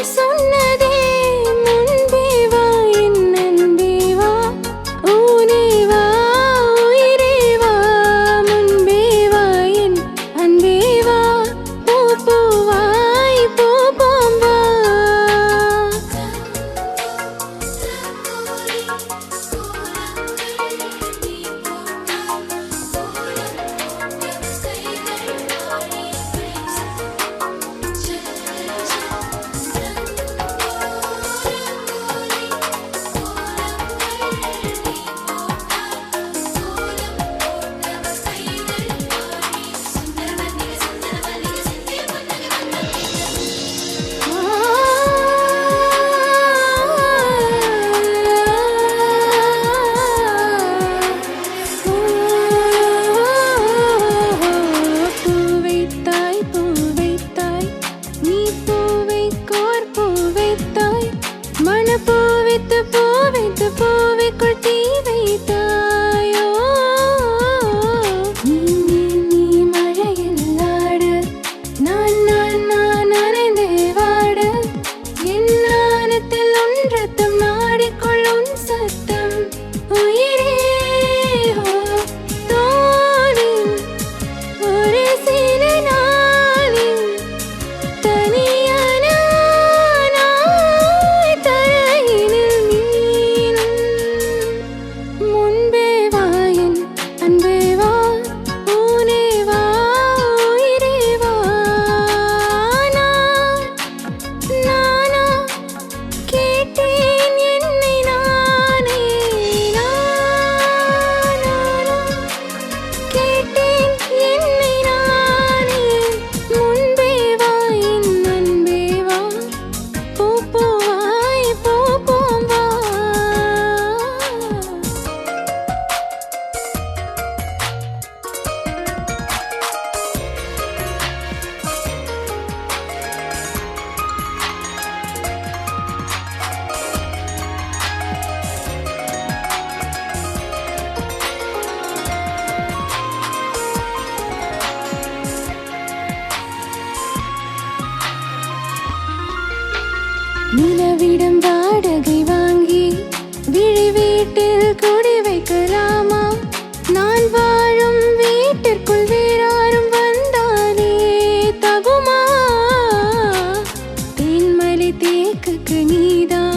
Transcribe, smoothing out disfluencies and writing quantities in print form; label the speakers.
Speaker 1: சொன்னதே முன்பே வா என் அன்பே வா ஊனே வா உயிரே வா முன்பே வா என் அன்பே வா பூ பூவாய் பூ போம் வா பூவைக்குள் தீ வைத்தாயோ நீ மழையில் ஆடு நான் நனைந்தே வாடு என் நாணத்தில் உன் ரத்தம் நாடிக்கொள்ளும் சத்தம் உயிரே தோழில் ஒரு சில நாளில் தனியான தரையினில் மீனும் முன்பே வா என் அன்பே வா ஊனே வா உயிரே வா நானா கேட்டேன் என்னை நானே நானா கேட்டேன் என்னை நானே முன்பே வா என் அன்பே வா பூ பூவாய் பூ போம் வா நிலவிடம் வாடகை வாங்கி விழி வீட்டில் குடி வைக்கலாமா நான் வாழும் வீட்டிற்குள் வேறாரும் வந்தாலே தகுமா தென்மலை தேக்குக்கு நீதான்